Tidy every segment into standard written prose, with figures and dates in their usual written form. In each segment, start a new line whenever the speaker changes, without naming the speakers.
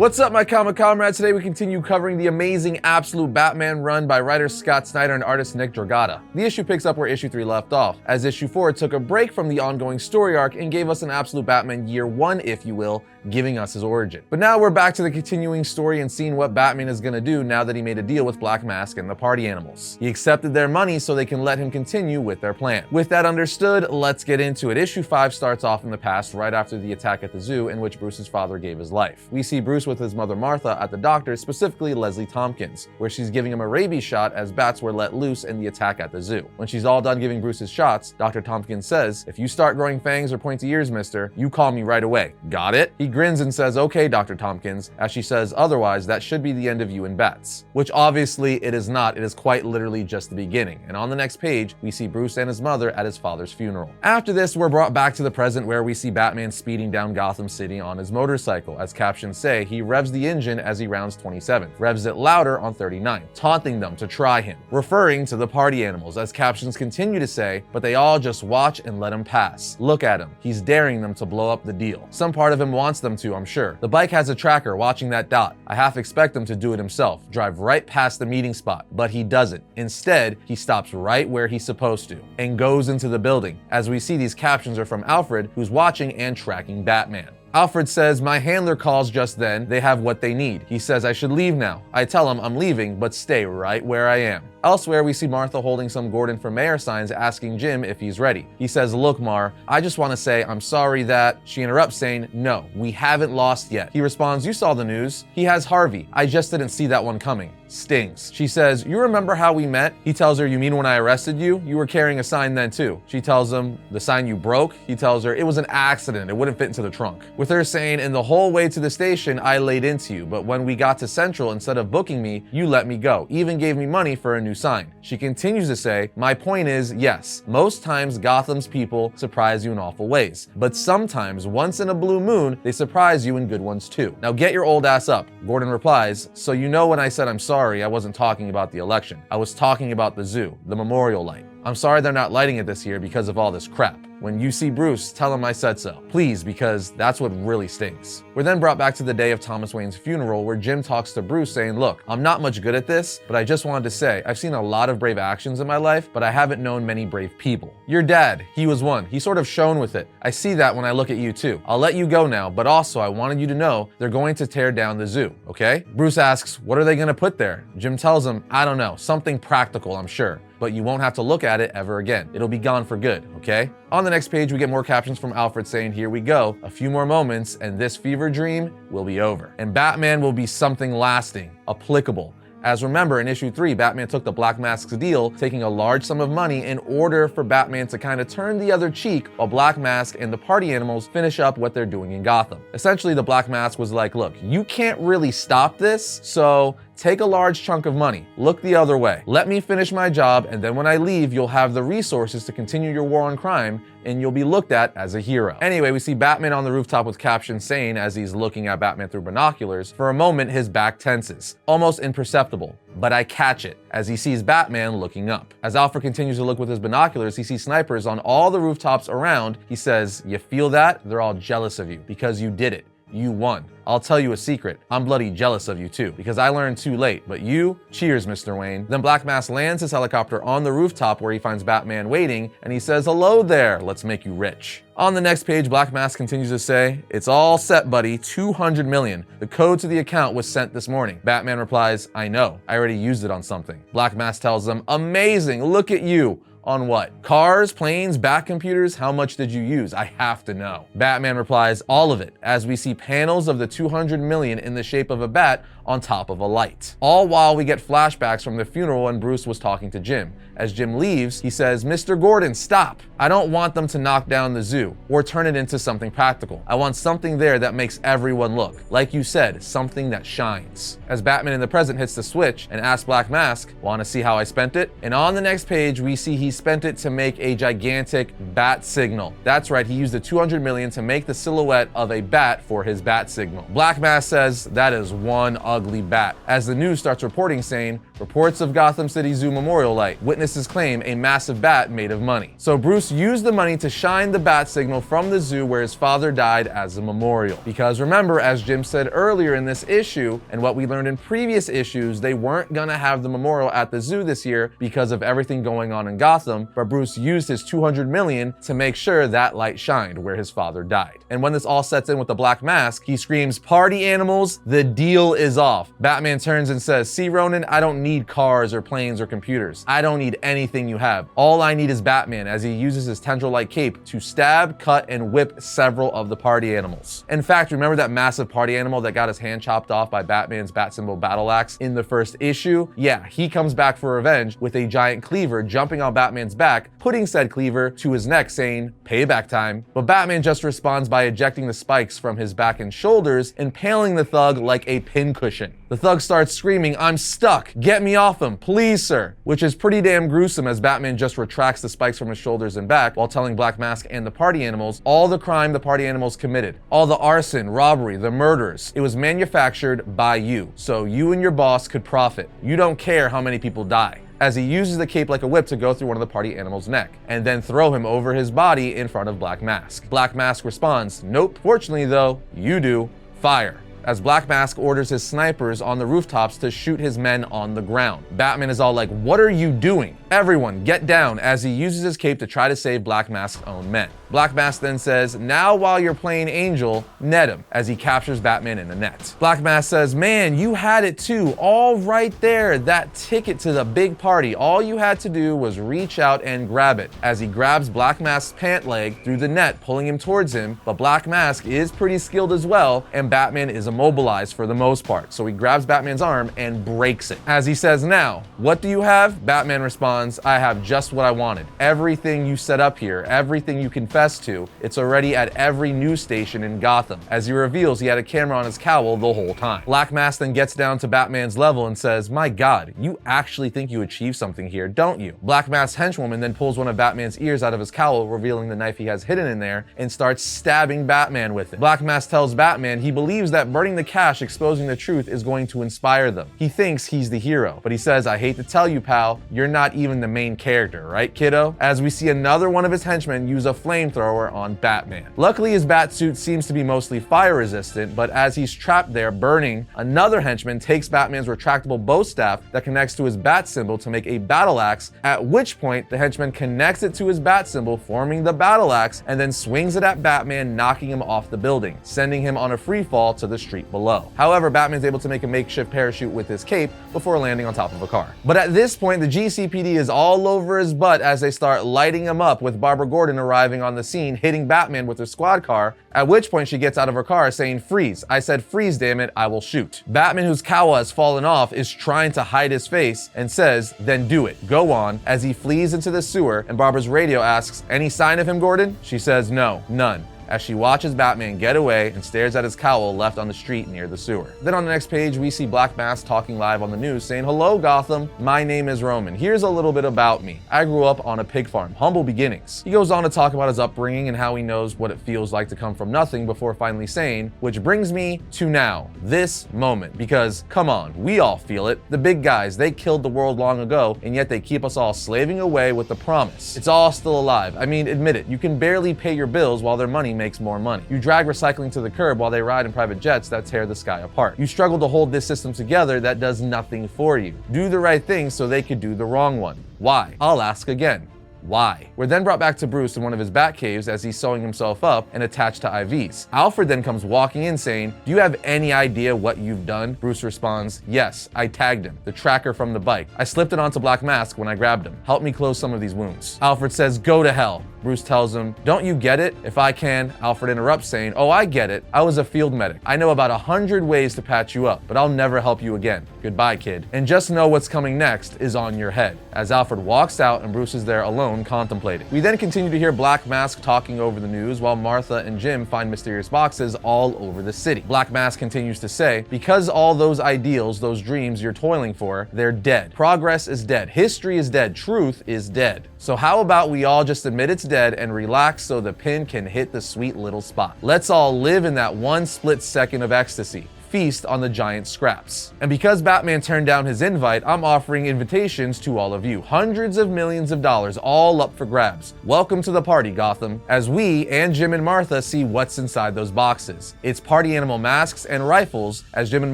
What's up, my comic comrades? Today we continue covering the amazing Absolute Batman run by writer Scott Snyder and artist Nick Dragotta. The issue picks up where issue 3 left off, as issue 4 took a break from the ongoing story arc and gave us an Absolute Batman year 1, if you will, giving us his origin. But now we're back to the continuing story and seeing what Batman is gonna do now that he made a deal with Black Mask and the Party Animals. He accepted their money so they can let him continue with their plan. With that understood, let's get into it. Issue 5 starts off in the past, right after the attack at the zoo in which Bruce's father gave his life. We see Bruce with his mother Martha at the doctor, specifically Leslie Tompkins, where she's giving him a rabies shot as bats were let loose in the attack at the zoo. When she's all done giving Bruce his shots, Dr. Tompkins says, "If you start growing fangs or pointy ears, mister, you call me right away. Got it?" He grins and says, "Okay, Dr. Tompkins," as she says, "Otherwise, that should be the end of you and bats." Which obviously it is not. It is quite literally just the beginning. And on the next page, we see Bruce and his mother at his father's funeral. After this, we're brought back to the present where we see Batman speeding down Gotham City on his motorcycle. As captions say, he revs the engine as he rounds 27th, revs it louder on 39th, taunting them to try him, referring to the Party Animals, as captions continue to say, but they all just watch and let him pass. Look at him. He's daring them to blow up the deal. Some part of him wants them to, I'm sure. The bike has a tracker watching that dot. I half expect him to do it himself, drive right past the meeting spot, but he doesn't. Instead, he stops right where he's supposed to and goes into the building. As we see, these captions are from Alfred, who's watching and tracking Batman. Alfred says, "My handler calls just then. They have what they need." He says I should leave now. I tell him I'm leaving, but stay right where I am. Elsewhere, we see Martha holding some Gordon for Mayor signs asking Jim if he's ready. He says, "Look, Mar, I just want to say I'm sorry that..." She interrupts saying, "No, we haven't lost yet." He responds, "You saw the news. He has Harvey. I just didn't see that one coming." Stings. She says, "You remember how we met?" He tells her, "You mean when I arrested you? You were carrying a sign then too." She tells him, "The sign you broke?" He tells her, "It was an accident. It wouldn't fit into the trunk." With her saying, "And the whole way to the station, I laid into you, but when we got to Central, instead of booking me, you let me go, even gave me money for a new sign." She continues to say, "My point is, yes, most times Gotham's people surprise you in awful ways, but sometimes, once in a blue moon, they surprise you in good ones too. Now get your old ass up." Gordon replies, "So you know when I said I'm sorry, I wasn't talking about the election. I was talking about the zoo, the memorial light. I'm sorry they're not lighting it this year because of all this crap. When you see Bruce, tell him I said so. Please, because that's what really stinks." We're then brought back to the day of Thomas Wayne's funeral where Jim talks to Bruce saying, "Look, I'm not much good at this, but I just wanted to say, I've seen a lot of brave actions in my life, but I haven't known many brave people. Your dad, he was one. He sort of shone with it. I see that when I look at you too. I'll let you go now, but also I wanted you to know they're going to tear down the zoo, okay?" Bruce asks, "What are they going to put there?" Jim tells him, "I don't know, something practical, I'm sure. But you won't have to look at it ever again. It'll be gone for good, okay?" On the next page, we get more captions from Alfred saying, "Here we go. A few more moments, and this fever dream will be over. And Batman will be something lasting, applicable." As remember, in issue 3, Batman took the Black Mask's deal, taking a large sum of money in order for Batman to kind of turn the other cheek while Black Mask and the Party Animals finish up what they're doing in Gotham. Essentially, the Black Mask was like, "Look, you can't really stop this, so take a large chunk of money. Look the other way. Let me finish my job, and then when I leave, you'll have the resources to continue your war on crime, and you'll be looked at as a hero." Anyway, we see Batman on the rooftop with captions saying, as he's looking at Batman through binoculars, for a moment his back tenses, almost imperceptible. But I catch it as he sees Batman looking up. As Alfred continues to look with his binoculars, he sees snipers on all the rooftops around. He says, "You feel that? They're all jealous of you because you did it. You won. I'll tell you a secret. I'm bloody jealous of you too, because I learned too late. But you, cheers, Mr. Wayne." Then Black Mask lands his helicopter on the rooftop where he finds Batman waiting, and he says, "Hello there, let's make you rich." On the next page, Black Mask continues to say, "It's all set, buddy. 200 million. The code to the account was sent this morning." Batman replies, "I know. I already used it on something." Black Mask tells him, "Amazing. Look at you. On what? Cars, planes, bat computers? How much did you use? I have to know." Batman replies, "All of it," as we see panels of the 200 million in the shape of a bat on top of a light. All while we get flashbacks from the funeral when Bruce was talking to Jim. As Jim leaves, he says, "Mr. Gordon, stop. I don't want them to knock down the zoo or turn it into something practical. I want something there that makes everyone look. Like you said, something that shines." As Batman in the present hits the switch and asks Black Mask, "Want to see how I spent it?" And on the next page, we see he spent it to make a gigantic bat signal. That's right, he used the 200 million to make the silhouette of a bat for his bat signal. Black Mask says, "That is one ugly bat. As the news starts reporting saying, reports of Gotham City Zoo memorial light, witnesses claim a massive bat made of money. So Bruce used the money to shine the bat signal from the zoo where his father died as a memorial. Because remember, as Jim said earlier in this issue, and what we learned in previous issues, they weren't gonna have the memorial at the zoo this year because of everything going on in Gotham, but Bruce used his $200 million to make sure that light shined where his father died. And when this all sets in with the Black Mask, he screams, "Party animals, the deal is off." Batman turns and says, "See, Ronin, I don't need cars or planes or computers. I don't need anything you have. All I need is Batman," as he uses his tendril-like cape to stab, cut, and whip several of the party animals. In fact, remember that massive party animal that got his hand chopped off by Batman's bat symbol battle axe in the first issue? Yeah, he comes back for revenge with a giant cleaver jumping on Batman's back, putting said cleaver to his neck, saying, "Payback time." But Batman just responds by ejecting the spikes from his back and shoulders, impaling the thug like a pincushion. The thug starts screaming, "I'm stuck! Get me off him, please, sir!" Which is pretty damn gruesome as Batman just retracts the spikes from his shoulders and back while telling Black Mask and the party animals all the crime the party animals committed. All the arson, robbery, the murders. It was manufactured by you, so you and your boss could profit. You don't care how many people die. As he uses the cape like a whip to go through one of the party animals' neck, and then throw him over his body in front of Black Mask. Black Mask responds, "Nope. Fortunately though, you do. Fire." As Black Mask orders his snipers on the rooftops to shoot his men on the ground. Batman is all like, "What are you doing? Everyone, get down," as he uses his cape to try to save Black Mask's own men. Black Mask then says, "Now while you're playing Angel, net him," as he captures Batman in the net. Black Mask says, "Man, you had it too, all right there, that ticket to the big party. All you had to do was reach out and grab it," as he grabs Black Mask's pant leg through the net, pulling him towards him. But Black Mask is pretty skilled as well, and Batman is immobilized for the most part, so he grabs Batman's arm and breaks it. As he says, "Now, what do you have?" Batman responds, "I have just what I wanted. Everything you set up here, everything you confess to, it's already at every news station in Gotham," as he reveals he had a camera on his cowl the whole time. Black Mask then gets down to Batman's level and says, "My God, you actually think you achieved something here, don't you?" Black Mask's henchwoman then pulls one of Batman's ears out of his cowl, revealing the knife he has hidden in there, and starts stabbing Batman with it. Black Mask tells Batman he believes that burning the cash exposing the truth is going to inspire them. He thinks he's the hero, but he says, "I hate to tell you, pal, you're not even the main character, right, kiddo?" As we see another one of his henchmen use a flamethrower on Batman. Luckily, his bat suit seems to be mostly fire resistant, but as he's trapped there burning, another henchman takes Batman's retractable bow staff that connects to his bat symbol to make a battle axe, at which point the henchman connects it to his bat symbol, forming the battle axe, and then swings it at Batman, knocking him off the building, sending him on a free fall to the street below. However, Batman's able to make a makeshift parachute with his cape before landing on top of a car. But at this point, the GCPD is all over his butt as they start lighting him up, with Barbara Gordon arriving on the scene, hitting Batman with her squad car, at which point she gets out of her car saying, "Freeze. I said freeze, damn it, I will shoot." Batman, whose cowl has fallen off, is trying to hide his face and says, "Then do it. Go on," as he flees into the sewer, and Barbara's radio asks, "Any sign of him, Gordon?" She says, "No, none," as she watches Batman get away and stares at his cowl left on the street near the sewer. Then on the next page, we see Black Mask talking live on the news saying, "Hello, Gotham. My name is Roman. Here's a little bit about me. I grew up on a pig farm. Humble beginnings." He goes on to talk about his upbringing and how he knows what it feels like to come from nothing before finally saying, "Which brings me to now, this moment, because come on, we all feel it. The big guys, they killed the world long ago, and yet they keep us all slaving away with the promise it's all still alive. I mean, admit it, you can barely pay your bills while their money makes more money. You drag recycling to the curb while they ride in private jets that tear the sky apart. You struggle to hold this system together that does nothing for you. Do the right thing so they could do the wrong one. Why? I'll ask again. Why? We're then brought back to Bruce in one of his bat caves as he's sewing himself up and attached to IVs. Alfred then comes walking in saying, "Do you have any idea what you've done?" Bruce responds, "Yes, I tagged him, the tracker from the bike. I slipped it onto Black Mask when I grabbed him. Help me close some of these wounds." Alfred says, "Go to hell." Bruce tells him, "Don't you get it?" If I can, Alfred interrupts saying, "Oh, I get it. I was a field medic. I know about 100 ways to patch you up, but I'll never help you again. Goodbye, kid. And just know what's coming next is on your head." As Alfred walks out and Bruce is there alone contemplating. We then continue to hear Black Mask talking over the news while Martha and Jim find mysterious boxes all over the city. Black Mask continues to say, "Because all those ideals, those dreams you're toiling for, they're dead. Progress is dead. History is dead. Truth is dead. So how about we all just admit it's dead and relax so the pin can hit the sweet little spot. Let's all live in that one split second of ecstasy. feast on the giant scraps. And because Batman turned down his invite, I'm offering invitations to all of you. Hundreds of millions of dollars, all up for grabs. Welcome to the party, Gotham, as we and Jim and Martha see what's inside those boxes. It's party animal masks and rifles, as Jim and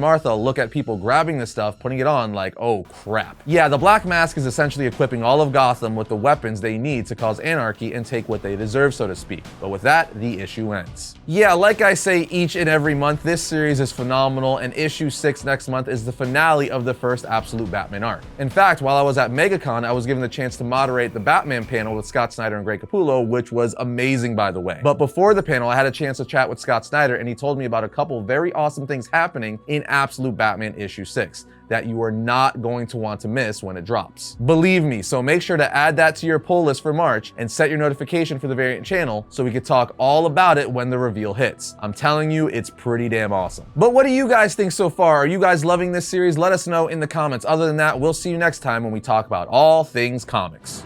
Martha look at people grabbing the stuff, putting it on like, oh crap. Yeah, the black mask is essentially equipping all of Gotham with the weapons they need to cause anarchy and take what they deserve, so to speak. But with that, the issue ends. Yeah, like I say each and every month, this series is phenomenal, and issue 6 next month is the finale of the first Absolute Batman arc. In fact, while I was at MegaCon, I was given the chance to moderate the Batman panel with Scott Snyder and Greg Capullo, which was amazing, by the way. But before the panel, I had a chance to chat with Scott Snyder, and he told me about a couple very awesome things happening in Absolute Batman issue 6 that you are not going to want to miss when it drops. Believe me, so make sure to add that to your pull list for March and set your notification for the Variant channel so we can talk all about it when the reveal hits. I'm telling you, it's pretty damn awesome. But what do you guys think so far? Are you guys loving this series? Let us know in the comments. Other than that, we'll see you next time when we talk about all things comics.